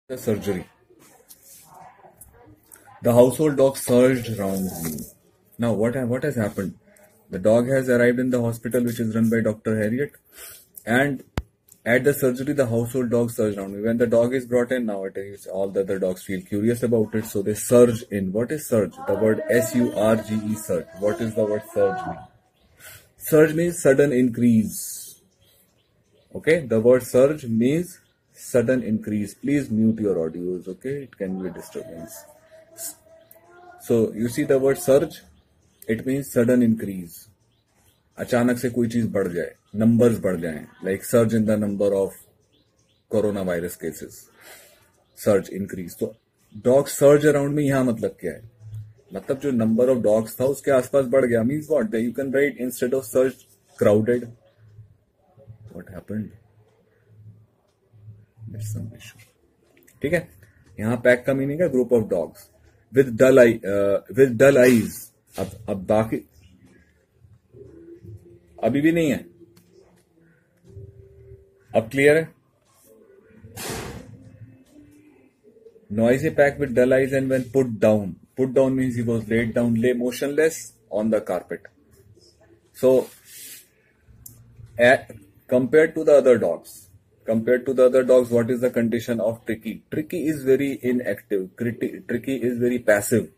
The surgery. The household dog surged around me. Now, what has happened? The dog has arrived in the hospital, which is run by Dr. Harriet, and at the surgery, the household dog surged around me. When the dog is brought in nowadays, all the other dogs feel curious about it, so they surge in. What is surge? The word surge, surge. What is the word surge mean? Surge means sudden increase. Okay, the word surge means sudden increase. Please mute your audios, okay? It can be a disturbance. So, you see the word surge? It means sudden increase. अचानक से कोई चीज बढ़ जाए, numbers बढ़ जाएं, like surge in the number of coronavirus cases. Surge, increase. तो dog surge around में यहाँ मतलब क्या है? मतलब जो number of dogs था उसके आसपास बढ़ गया. Means what? That you can write instead of surge, crowded. What happened? There's some issue. ठीक है? यहाँ पैक का मीनिंग है group of dogs with dull eyes. अब बाकी अभी भी नहीं है. अब क्लियर है? Noisy pack with dull eyes and when put down. Put down means he was laid down, lay motionless on the carpet. So, compared to the other dogs, what is the condition of Tricky? Tricky is very inactive. Tricky is very passive.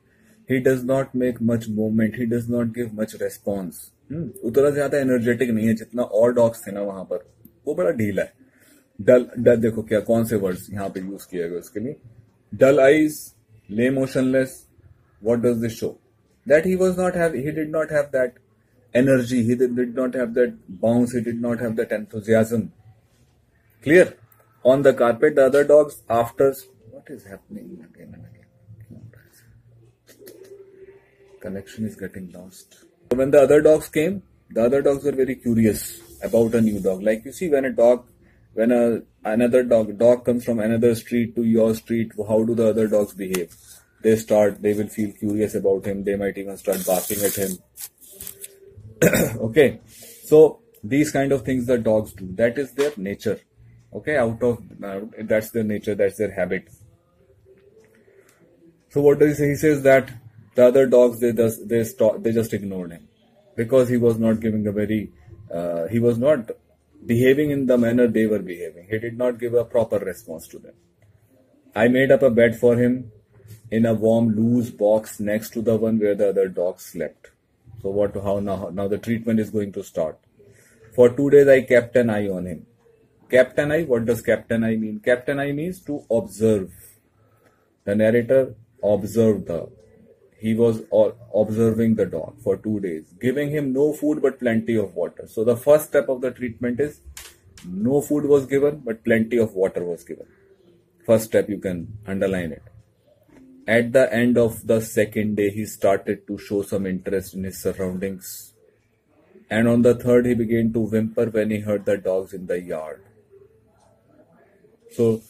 He does not make much movement. He does not give much response. उतना ज्यादा energetic नहीं है जितना और dogs थे ना वहां पर. वो बड़ा ढीला है. डल देखो क्या कौन से वर्ड्स यहाँ पे यूज किए गए उसके लिए. Dull eyes, lay motionless. What does this show? That he did not have that energy. He did not have that bounce. He did not have that enthusiasm. Clear? On the carpet, the other dogs after. What is happening again and again? Connection is getting lost. So when the other dogs came, the other dogs were very curious about a new dog. Like you see, when another dog comes from another street to your street, how do the other dogs behave? They will feel curious about him. They might even start barking at him. Okay. So these kind of things the dogs do. That is their nature. Okay. That's their nature. That's their habit. So what does he say? He says that the other dogs, they just ignored him because he was not giving he was not behaving in the manner they were behaving. He did not give a proper response to them. I made up a bed for him in a warm, loose box next to the one where the other dogs slept. So now the treatment is going to start. For 2 days, I kept an eye on him. Kept an eye? What does kept an eye mean? Kept an eye means to observe. The narrator observed he was observing the dog for 2 days, giving him no food but plenty of water. So the first step of the treatment is no food was given but plenty of water was given. First step, you can underline it. At the end of the second day, he started to show some interest in his surroundings. And on the third, he began to whimper when he heard the dogs in the yard. So,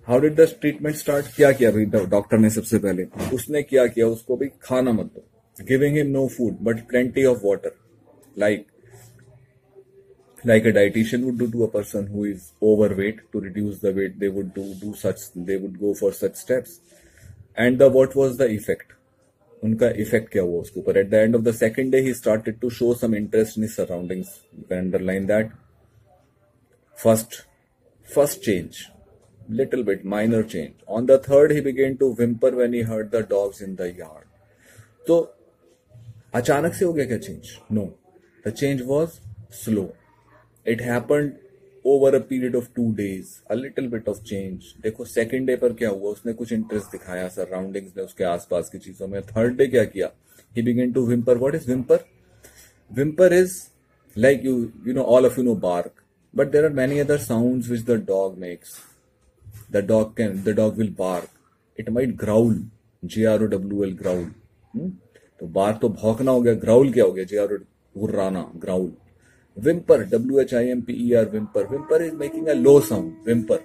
how did the treatment start? क्या किया भाई doctor ने सबसे पहले? उसने क्या किया? उसको भी खाना मत दो. Giving him no food but plenty of water. Like a dietitian would do to a person who is overweight. To reduce the weight, they would go for such steps. And what was the effect? उनका effect क्या हुआ उसके ऊपर? At the end of the second day, he started to show some interest in his surroundings. You can underline that. First change. Little bit, minor change. On the third, he began to whimper when he heard the dogs in the yard. So, अचानक से हो गया क्या change? No. The change was slow. It happened over a period of 2 days. A little bit of change. देखो second day पर क्या हुआ? उसने कुछ interest दिखाया surroundings में, उसके आसपास की चीजों में. Third day क्या किया? He began to whimper. What is whimper? Whimper is like all of you know bark. But there are many other sounds which the dog makes. The dog will bark. It might growl. Growl, growl. तो bark तो भौंकना हो गया. Growl क्या हो गया? गुर्राना, growl. Whimper, whimper. Whimper is making a low sound. Whimper.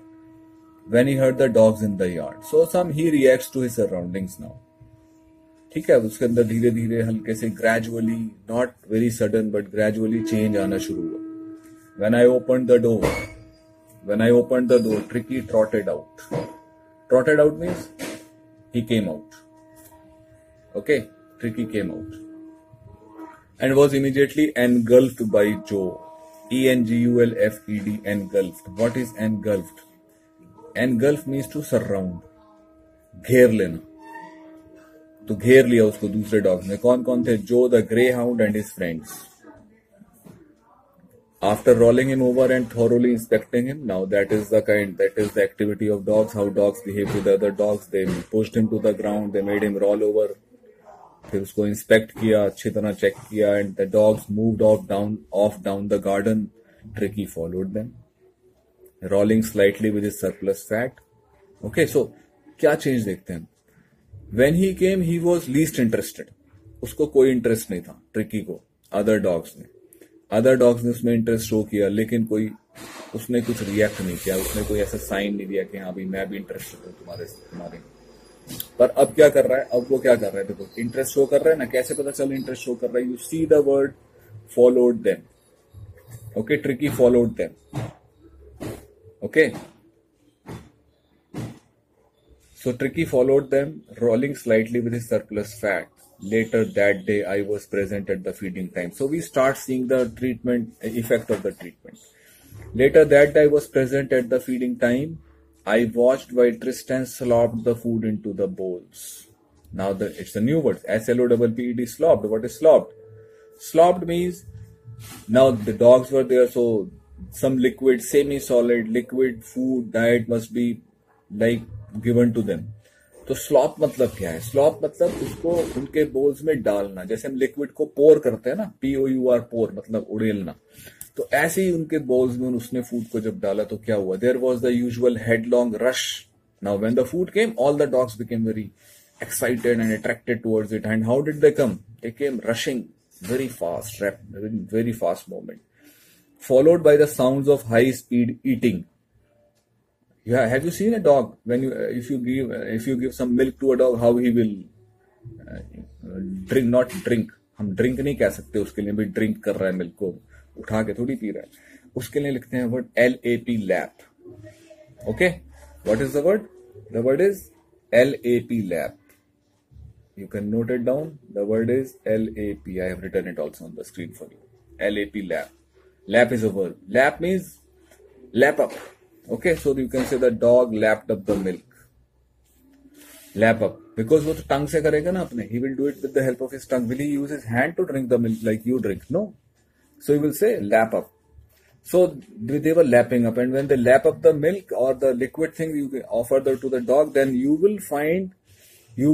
When he heard the dogs in the yard. So he reacts to his surroundings now. ठीक है, उसके अंदर धीरे धीरे हल्के से gradually, not very sudden but gradually change आना शुरू हुआ. When I opened the door, When I opened the door, Tricky trotted out. Trotted out means he came out. Okay, Tricky came out and was immediately engulfed by Joe. ENGULFED, engulfed. What is engulfed? Engulf means to surround, घेर लेना. तो घेर लिया उसको दूसरे dogs ने. कौन कौन थे? जो the grey hound and his friends. After rolling him over and thoroughly inspecting him, now that is the activity of dogs, how dogs behave with other dogs. They pushed him to the ground, they made him roll over. फिर उसको inspect किया, अच्छी तरह check किया, and the dogs moved off down the garden. Tricky followed them, rolling slightly with his surplus fat. Okay, so क्या change देखते हैं? When he came, he was least interested. उसको कोई इंटरेस्ट नहीं था ट्रिकी को. अदर डॉग्स ने उसमें इंटरेस्ट शो किया, लेकिन कोई उसने कुछ रिएक्ट नहीं किया. उसने कोई ऐसा साइन नहीं दिया कि हाँ भाई मैं भी इंटरेस्टेड हूँ तुम्हारे. पर अब क्या कर रहा है? अब वो क्या कर रहा है? देखो, इंटरेस्ट शो कर रहा है ना. कैसे पता चल इंटरेस्ट शो कर रहा है? You see the word followed them. Okay, tricky followed them. Okay, so Tricky followed them, rolling slightly with his surplus fat. Later that day, I was present at the feeding time. So we start seeing the effect of the treatment. Later that day, I was present at the feeding time. I watched while Tristan slopped the food into the bowls. Now it's a new word. SLOPPED, slopped. What is slopped? Slopped means now the dogs were there, so some liquid, semi-solid liquid food diet must be like given to them. तो slope मतलब क्या है? Slope मतलब उसको उनके balls में डालना. जैसे हम लिक्विड को पोर करते हैं ना, POUR, पोर मतलब उड़ेलना. तो ऐसे ही उनके बोल्स में उसने फूड को जब डाला तो क्या हुआ? There was the usual headlong rush. Now when the food came, all the dogs became very excited and attracted towards it. And how did they come? They came rushing very fast, very fast movement, followed by the sounds of high speed eating. Yeah, have you seen a dog when if you give some milk to a dog, how he will not drink. हम drink नहीं कह सकते उसके लिए, भी drink कर रहा है, मिल्क को उठा के थोड़ी पी रहा है. उसके लिए लिखते हैं word LAP, lap. Okay, what is the word? The word is LAP, lap. You can note it down. The word is LAP. I have written it also on the screen for you. LAP, lap. Lap is a verb. Lap means lap up. Okay, so you can say the dog lapped up the milk. Lap up. Because वो तो टंग से करेगा ना अपने. He will do it with the help of his tongue. Will he use his hand to drink the milk like you drink? No. So he will say lap up. So they were lapping up, and when they lap up the milk or the liquid thing you offer to the dog, then you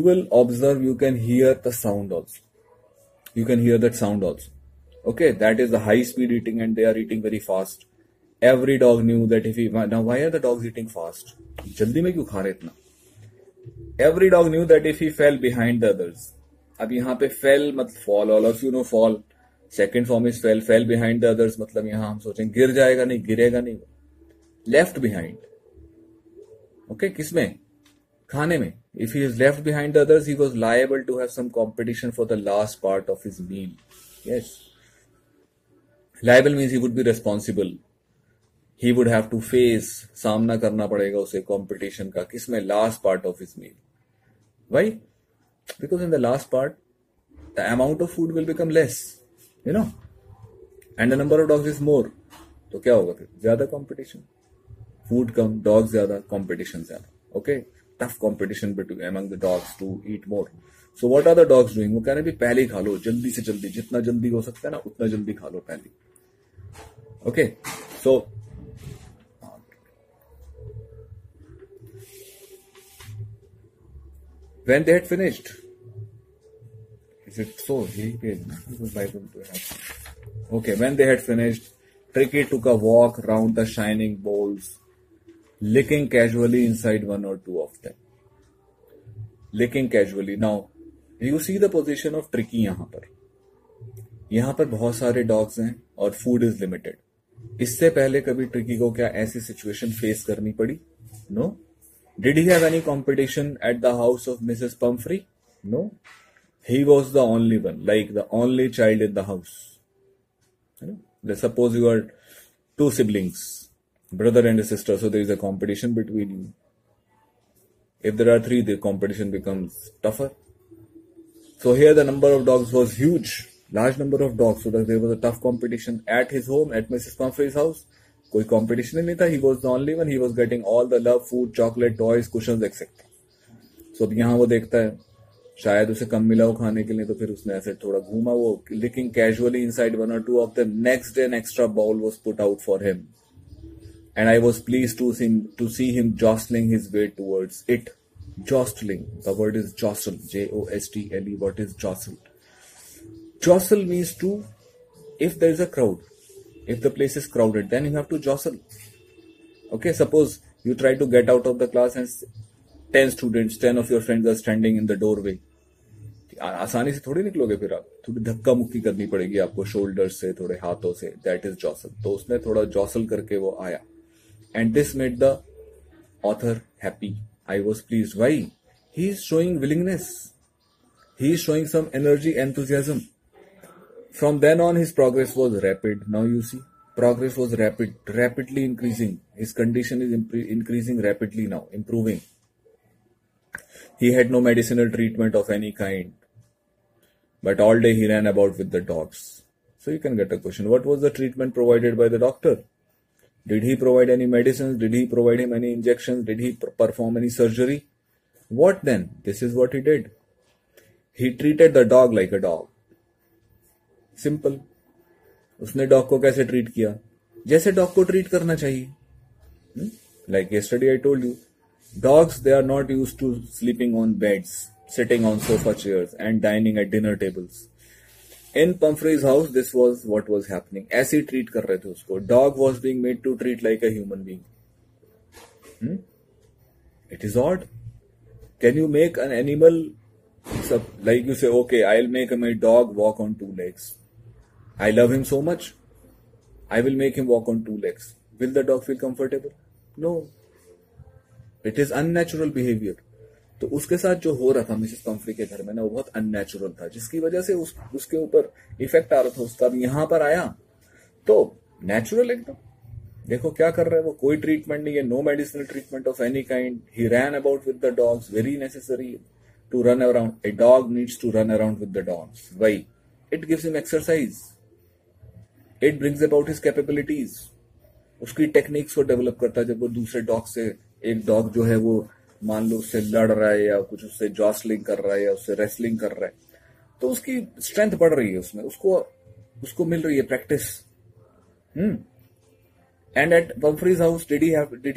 will observe, you can hear the sound also. You can hear that sound also. Okay, that is the high speed eating, and they are eating very fast. Every dog knew that now why are the dogs eating fast? जल्दी में क्यों खा रहे इतना? Every dog knew that if he fell behind the others. अब यहाँ पे fell मतलब fall, all of you know fall. Second form is fell behind the others मतलब यहाँ हम सोचें गिर जाएगा नहीं, गिरेगा नहीं. Left behind. Okay, किसमें? खाने में. If he is left behind the others, he was liable to have some competition for the last part of his meal. Yes. Liable means he would be responsible. He would have to face, सामना करना पड़ेगा उसे competition का. किसमें? Last part of his meal. Why? Because in the last part, the amount of food will become less. You know? And the number of dogs is more. तो क्या होगा फिर? ज़्यादा competition. Food कम, dogs ज़्यादा, competition ज़्यादा. Okay? Tough competition between among the dogs to eat more. So what are the dogs doing? वो कह रहे हैं भी पहले ही खा लो, जल्दी से जल्दी, जितना जल्दी हो सकता है ना उतना जल्दी खा लो पहले. Okay, so when they had finished, is it so? Okay, when they had finished, Tricky took a walk round the shining bowls, licking casually inside one or two of them. Licking casually. Now, you see the position of Tricky यहाँ पर. यहाँ पर बहुत सारे dogs हैं और food is limited. इससे पहले कभी Tricky को क्या ऐसी situation face करनी पड़ी? No. Did he have any competition at the house of Mrs. Pumphrey? No. He was the only one, like the only child in the house. Let's suppose you are two siblings. brother and a sister, so there is a competition between you. If there are three, the competition becomes tougher. So here the number of dogs was huge, large number of dogs, so that there was a tough competition at his home, at Mrs. Pumphrey's house. कोई competition ही नहीं था. He was the only one. He was getting all the love, food, chocolate, toys, cushions, etc. So अब यहाँ वो देखता है, शायद उसे कम मिला हो खाने के लिए, तो फिर उसने ऐसे थोड़ा घूमा, वो licking casually inside one or two of them. Next day, an extra bowl was put out for him, and I was pleased to see him jostling his way towards it. Jostling. The word is jostle. Jostle. What is jostle? Jostle means to, if there is a crowd, if the place is crowded, then you have to jostle. Okay, suppose you try to get out of the class and 10 students, 10 of your friends are standing in the doorway. आसानी से थोड़ी निकलोगे, फिर आप थोड़ी धक्का मुक्की करनी पड़ेगी आपको, शोल्डर से, थोड़े हाथों से. That is jostle. तो उसने थोड़ा जॉसल करके वो आया. And this made the author happy. I was pleased. Why? He is showing willingness. He is showing some energy, enthusiasm. From then on, his progress was rapid. Now you see, progress was rapidly increasing. His condition is increasing rapidly now, improving. He had no medicinal treatment of any kind, but all day he ran about with the dogs. So you can get a question. What was the treatment provided by the doctor? Did he provide any medicines? Did he provide him any injections? Did he perform any surgery? What then? This is what he did. He treated the dog like a dog. Simple. उसने dog को कैसे treat किया? जैसे dog को treat करना चाहिए. Like yesterday I told you, dogs, they are not used to sleeping on beds, sitting on sofa chairs and dining at dinner tables. In Pumphrey's house, this was what was happening. ऐसे ही treat कर रहे थे उसको. Dog was being made to treat like a human being. It is odd. Can you make an animal, like you say, okay, I'll make my dog walk on two legs. I love him so much, I will make him walk on two legs. Will the dog feel comfortable? No. It is unnatural behavior. तो उसके साथ जो हो रहा था Mrs Pomfrey के घर में ना, वो बहुत अननेचुरल था, जिसकी वजह से उसके ऊपर इफेक्ट आ रहा था उसका. यहाँ पर आया तो नेचुरल एकदम. देखो क्या कर रहा है वो. कोई ट्रीटमेंट नहीं है. No medicinal treatment of any kind. He ran about with the dogs. Very necessary to run around. A dog needs to run around with the dogs. Why? It gives him exercise. It brings about his capabilities. उसकी techniques को develop करता है. जब वो दूसरे dog से, एक dog जो है वो मान लो उससे लड़ रहा है या कुछ उससे जॉसलिंग कर रहा है या उससे रेसलिंग कर रहा है, तो उसकी स्ट्रेंथ बढ़ रही है उसमें, उसको मिल रही है practice. And at Pumphrey's house, did he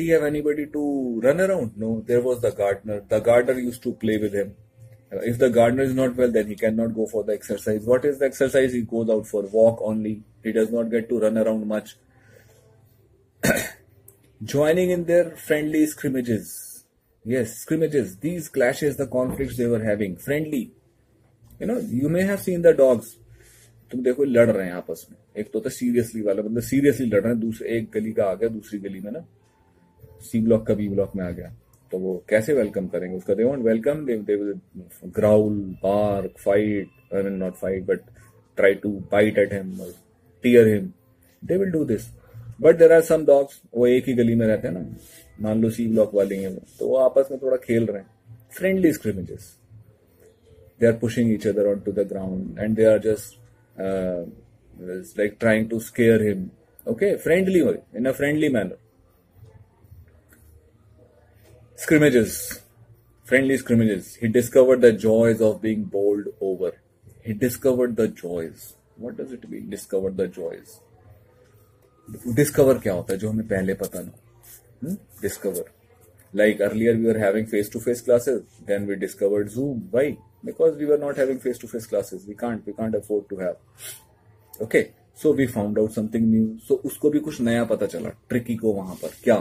have anybody to run around? No, there was the gardener. The gardener used to play with him. If the gardener is not well, then he cannot go for the exercise. What is the exercise? He goes out for walk only. He does not get to run around much. Joining in their friendly scrimmages. Yes, scrimmages. These clashes, the conflicts they were having. Friendly. You may have seen the dogs. तुम देखो लड़ रहे हैं आपस में. एक तो seriously वाला, मतलब सीरियसली लड़ रहे हैं. दूसरे एक गली का आ गया, दूसरी गली में ना सी ब्लॉक का बी ब्लॉक में आ गया, तो वो कैसे वेलकम करेंगे उसका? They won't welcome. They will growl, bark, fight. I mean not fight, but try to bite at him, tear him. They will do this. But there are some dogs, वो एक ही गली में रहते हैं ना, मान लो सी ब्लॉक वाले हैं वो, तो वो आपस में थोड़ा खेल रहे हैं. Friendly स्क्रिमेजेस. They are pushing each other onto the ground and they are just like trying to scare him. Okay, friendly way, in a friendly manner. Scrimmages, friendly scrimmages. He discovered the joys of being bowled over. He discovered the joys. What does it mean? Discovered the joys. Discover क्या होता है जो हमें पहले पता ना? Discover. Like earlier we were having face-to-face classes, then we discovered Zoom. Why? Because we were not having face-to-face classes. We can't afford to have. Okay, so we found out something new. So उसको भी कुछ नया पता चला. Tricky को वहां पर क्या?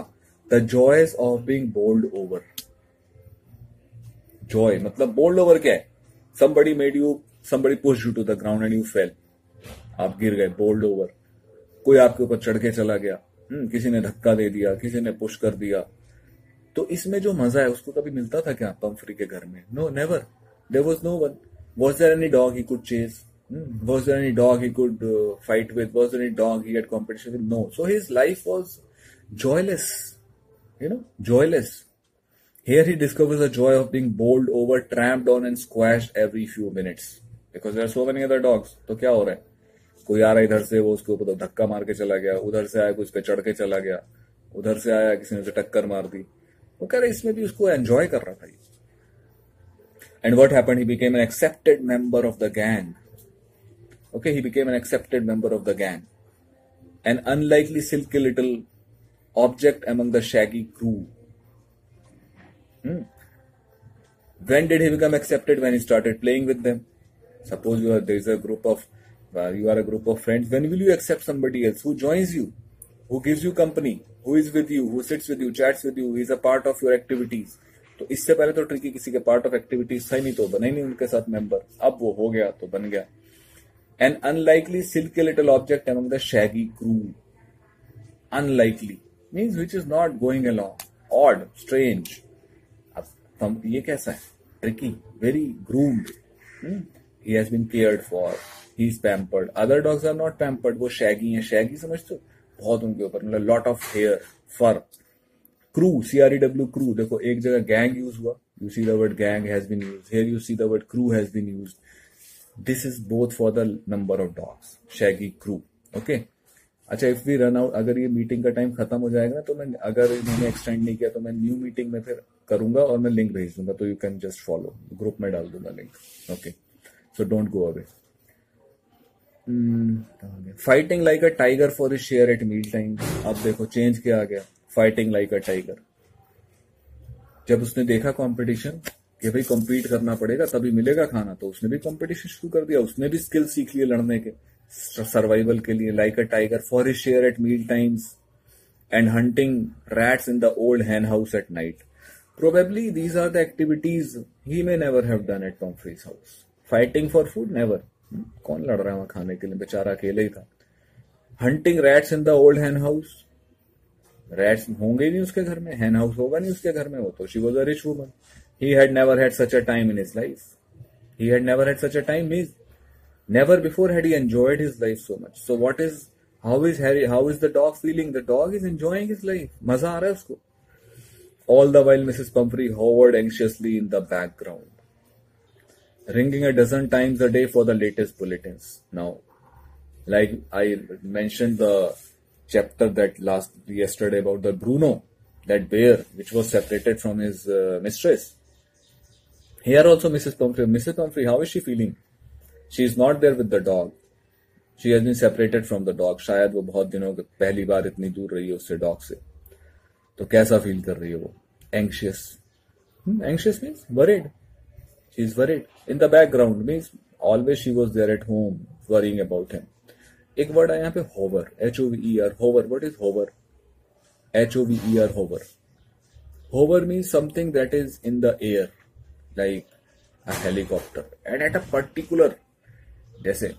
The joys of being bowled over. Joy मतलब bowled over क्या है? Somebody pushed you to the ground and you fell. आप गिर गए, bowled over. कोई आपके ऊपर चढ़ के चला गया. किसी ने धक्का दे दिया, किसी ने पुश कर दिया. तो इसमें जो मजा है उसको कभी मिलता था क्या पम्फ्री के घर में? No, never. There was no one. Was there any dog he could chase? Was there any dog he could fight with? Was there any dog he had competition with? No. So his life was joyless, joyless. Here he discovers the joy of being bowled over, tramped on and squashed every few minutes. Because there are so many other dogs. तो क्या हो रहा है? कोई आ रहा है इधर से, वो उसके ऊपर तो धक्का मार के चला गया, उधर से आया कोई उस पे चढ़ के चला गया, उधर से आया किसी ने उसे टक्कर मार दी. वो कह रहे इसमें भी उसको एंजॉय कर रहा था. And what happened? He became an accepted member of the gang. Okay, he became an accepted member of the gang. An unlikely silky little object among the shaggy crew. When did he become accepted? When he started playing with them. Suppose you are a group of friends. When will you accept somebody else who joins you, who gives you company, who is with you, who sits with you, chats with you, who is a part of your activities? तो इससे पहले तो tricky किसी के part of activities था ही नहीं, तो बना ही नहीं उनके साथ मेंबर. अब वो हो गया तो बन गया. An unlikely silky little object among the shaggy crew. Unlikely means which is not going along. Odd, strange. अब ये कैसा है? Tricky, very groomed. He has been cared for. He is pampered. Other dogs are not pampered. वो shaggy हैं. Shaggy समझते हो? बहुत उनके ऊपर मतलब lot of hair, fur. Crew, C-R-E-W, crew. देखो एक जगह gang use हुआ. You see the word gang has been used. Here you see the word crew has been used. This is both for the number of dogs. Shaggy crew. Okay. अच्छा, if we run out, अगर ये meeting का time खत्म हो जाएगा ना, तो मैं अगर इन्होंने एक्सटेंड नहीं किया तो मैं न्यू मीटिंग में फिर करूंगा और मैं लिंक भेज दूंगा, तो you can just follow. Group में डाल दूंगा link. Okay, so don't go away. Fighting like a tiger for his share at meal time. अब देखो चेंज क्या आ गया. Fighting like a tiger. जब उसने देखा कंपटीशन कि भाई compete करना पड़ेगा तभी मिलेगा खाना, तो उसने भी कंपटीशन शुरू कर दिया. उसने भी स्किल सीख लिए लड़ने के, सर्वाइवल के लिए. Like a tiger for his share at meal times and hunting rats in the old hen house at night. Probably these are the activities he may never have done at Pomfrey's house. Fighting for food, never. कौन लड़ रहा है वहां खाने के लिए? बेचारा अकेले ही था. Hunting rats in the old hen house. Rats होंगे ही नहीं उसके घर में, hen house होगा नहीं उसके घर में. वो तो she was a rich woman. He had never had such a time in his life. He had never had such a time. Means never before had he enjoyed his life so much. So how is the dog feeling? The dog is enjoying his life. मजा आ रहा है उसको. All the while Mrs. Pumphrey hovered anxiously in the background, ringing a dozen times a day for the latest bulletins. Now, like I mentioned the chapter that yesterday about the Bruno, that bear which was separated from his mistress. Here also Mrs. Pumphrey, how is she feeling? She is not there with the dog. She has been separated from the dog. शायद वो बहुत दिनों के पहली बार इतनी दूर रही है उससे डॉग से. तो कैसा फील कर रही है वो? Anxious. Anxious means worried. She is worried. In the background means always she was there at home worrying about him. एक वर्ड है यहाँ पे hover. H-O-V-E-R. Hover. What is hover? H-O-V-E-R. Hover. Hover means something that is in the air, like a helicopter, and at a particular, जैसे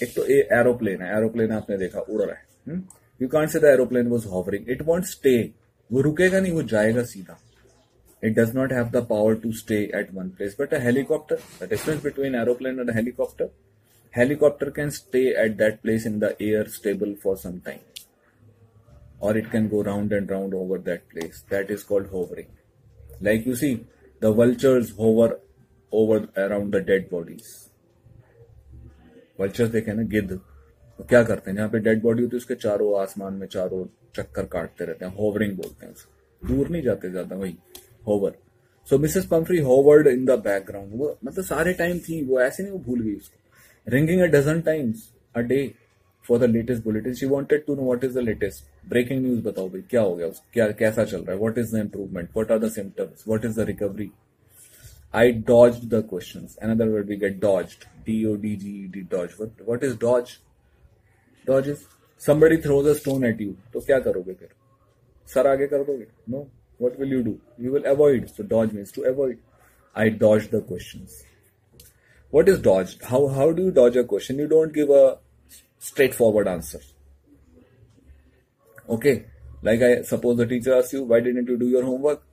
एक तो aeroplane है. Aeroplane आपने देखा उड़ रहा है. You can't say the aeroplane was hovering. It won't stay. वो रुकेगा नहीं, वो जाएगा सीधा. It does not have the power to stay at one place. But a helicopter, the difference between aeroplane and a helicopter can stay at that place in the air stable for some time. Or it can go round and round over that place. That is called hovering. Like you see, the vultures hover over around the dead bodies. Vultures देखे ना, गिद्ध तो क्या करते हैं, जहाँ पे dead body होती है उसके चारों आसमान में चारों चक्कर काटते रहते हैं. होवरिंग बोलते हैं उसे. दूर नहीं जाते ज्यादा, वही hover. So Mrs Pumphrey hovered in the background. वो मतलब सारे टाइम थी, वो ऐसे नहीं वो भूल गई उसको. Ringing a dozen times a day for the latest bulletin. She wanted to know what is the latest breaking news. बताओ भाई क्या हो गया, क्या कैसा चल रहा है, what is the improvement, what are the symptoms, what is the recovery. I dodged the questions. Another word we get, dodged. D-O-D-G-E-D, dodge. What is dodge? Dodge is somebody throws a stone at you. तो क्या करोगे फिर? Sir आगे कर दोगे? No. What will you do? You will avoid. So dodge means to avoid. I dodged the questions. What is dodged? How do you dodge a question? You don't give a straightforward answer. Okay. Like I suppose the teacher asks you, why didn't you do your homework?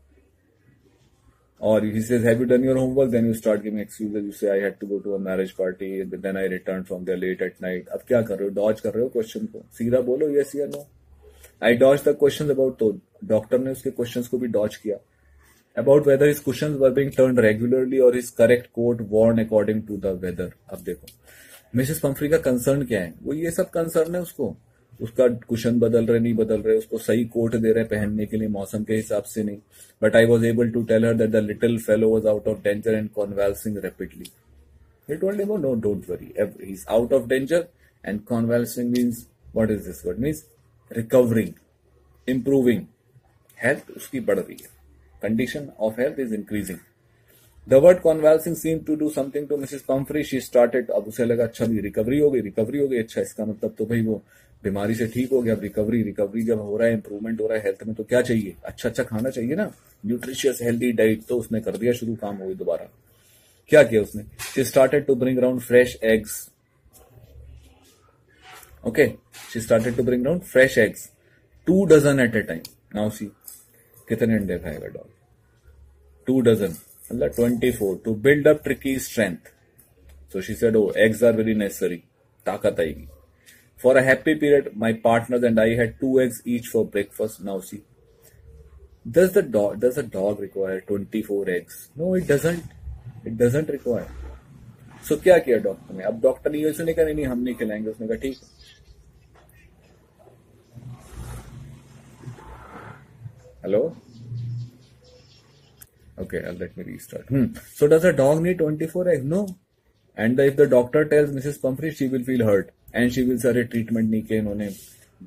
Or he says, have you done your homework? Then you start giving excuses. You say, I had to go to a marriage party. Then I returned from there late at night. अब क्या कर रहे हो? Dodge कर रहे हो question को. सीधा बोलो yes या no. I dodge the question about, तो डॉक्टर ने उसके क्वेश्चंस को भी डॉज किया, about whether his cushions were being turned regularly और his correct coat worn according to the weather. अब देखो मिसेस पंफ्री का कंसर्न क्या है, वो ये सब कंसर्न है उसको, उसका कुशन बदल रहे नहीं बदल रहे, उसको सही कोट दे रहे पहनने के लिए मौसम के हिसाब से नहीं। But I was able to tell her that the little fellow was out of danger and convalescing rapidly. He told him, oh no, don't worry. He's out of danger, and convalescing means, what is this word? Means recovering, improving. Health उसकी बढ़ रही है. Condition of health is increasing. The word convalescing seemed to do something to Mrs. Pumphrey. She started, अब उसे लगा अच्छा भी recovery हो गई, अच्छा इसका मतलब तो भाई वो बीमारी से ठीक हो गया। अब रिकवरी जब हो रहा है, इंप्रूवमेंट हो रहा है हेल्थ में, तो क्या चाहिए, अच्छा खाना चाहिए ना, न्यूट्रिशियस हेल्दी डाइट। तो उसने कर दिया शुरू, काम हो गई दोबारा। क्या किया उसने, she started to bring around fresh eggs. Okay, she started to bring around fresh eggs, 2 dozen at a time. Now see, कितने अंडे खाएगा डॉग, 2 dozen मतलब 24 to build up Tricky's strength. So she said, oh, eggs are very necessary, ताकत आएगी। For a happy period, my partners and I had 2 eggs each for breakfast. Now see, does a dog require 24 eggs? No, it doesn't. It doesn't require. So क्या किया doctor ने, अब doctor ने ये कहा नहीं हम नहीं खिलाएंगे, उसने कहा ठीक है। Hello, okay, let me restart. So does a dog need 24 eggs? No. And if the doctor tells Mrs. Pumphrey, she will feel hurt and she will say अरे ट्रीटमेंट नहीं किया इन्होंने,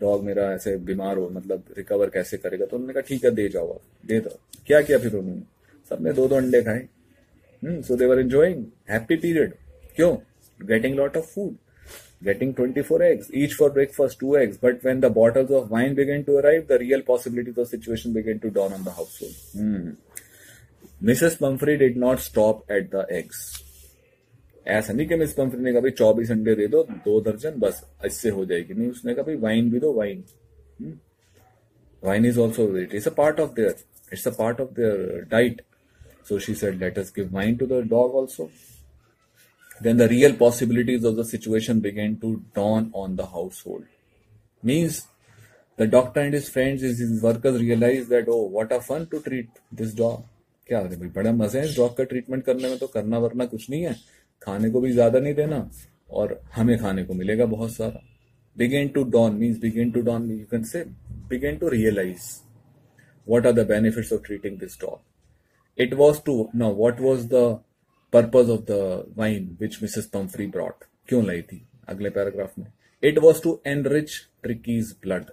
डॉग मेरा ऐसे बीमार हो, मतलब रिकवर कैसे करेगा। तो उन्होंने कहा ठीक है दे जाओ, आप दे दो। क्या किया फिर उन्होंने, सबने 2 अंडे खाए। So they were enjoying happy period. क्यों? Getting lot of food, getting 24 eggs, each for breakfast, 2 eggs. But when the bottles of wine began to arrive, the real possibilities of the situation began to dawn on the household. Mrs. Pumphrey did not stop at the eggs. ऐसा नहीं कि miss Pomfrey ने कहा भाई 24 अंडे दे दो, 2 दर्जन बस इससे हो जाएगी, नहीं, उसने कहा भाई वाइन भी दो, wine. Wine is also, it's a part of their diet. So she said, let us give wine to the dog also. Then the real possibilities of the situation began to dawn on the household. Means the doctor and his friends, his workers realized that, oh, what a fun to treat this dog. क्या भाई बड़ा मजा है इस dog का treatment करने में, तो करना वरना कुछ नहीं है, खाने को भी ज्यादा नहीं देना और हमें खाने को मिलेगा बहुत सारा। Begin to dawn means you can say begin to realize what are the benefits of treating this dog. It was to, now what was the purpose of the wine which Mrs. Pumphrey brought? क्यों लाई थी, अगले paragraph में। It was to enrich Tricky's blood.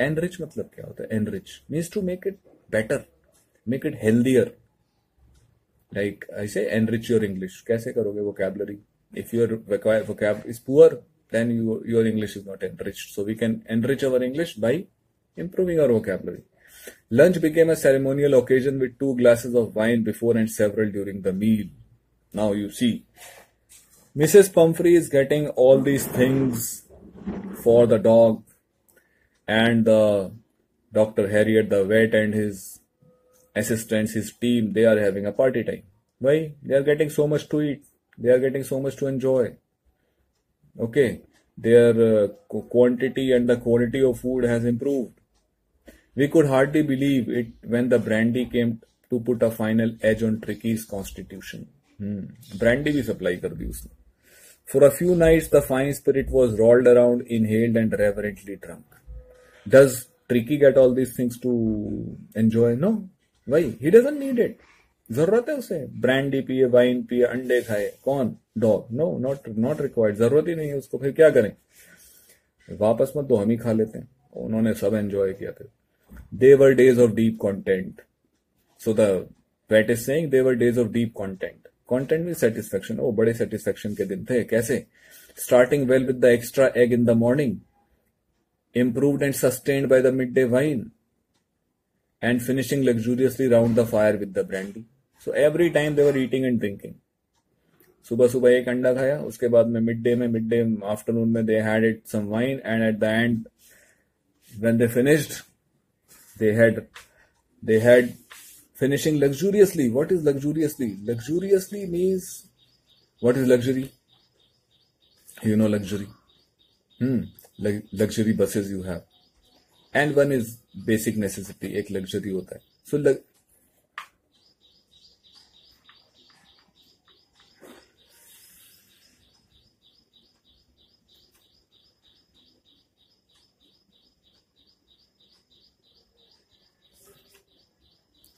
Enrich मतलब क्या होता है, enrich means to make it better, make it healthier. Like I say, enrich your English. कैसे करोगे vocabulary? If your vocab is poor, then your English is not enriched. So we can enrich our English by improving our vocabulary. Lunch became a ceremonial occasion with 2 glasses of wine before and several during the meal. Now you see, Mrs. Pumphrey is getting all these things for the dog, and the Dr. Harriet, the vet, and his assistants, his team, they are having a party time. Why? They are getting so much to eat. They are getting so much to enjoy. Okay, their quantity and the quality of food has improved. We could hardly believe it when the brandy came to put a final edge on Tricky's constitution. Brandy भी supply कर दी उसने. For a few nights, the fine spirit was rolled around, inhaled and reverently drunk. Does Tricky get all these things to enjoy? No. Why? He doesn't need it. जरूरत है उसे, brandy पिए, wine पिए, अंडे खाए, कौन, डॉग? नो, नॉट रिक्वायर्ड, जरूरत ही नहीं है उसको। फिर क्या करें, वापस मत तो हम ही खा लेते हैं। उन्होंने सब एंजॉय किया फिर। They were days of deep content. So the vet is saying they were days of deep content. Content means satisfaction. Oh, बड़े satisfaction के दिन थे। कैसे? Starting well with the extra egg in the morning, improved and sustained by the midday wine, and finishing luxuriously round the fire with the brandy. So every time they were eating and drinking. सुबह सुबह एक अंडा खाया, उसके बाद में midday afternoon में they had it some wine, and at the end when they finished, they had finishing luxuriously. What is luxuriously? Luxuriously means, what is luxury? You know luxury. Luxury buses you have. And one is basic necessity, एक luxury होता है. सो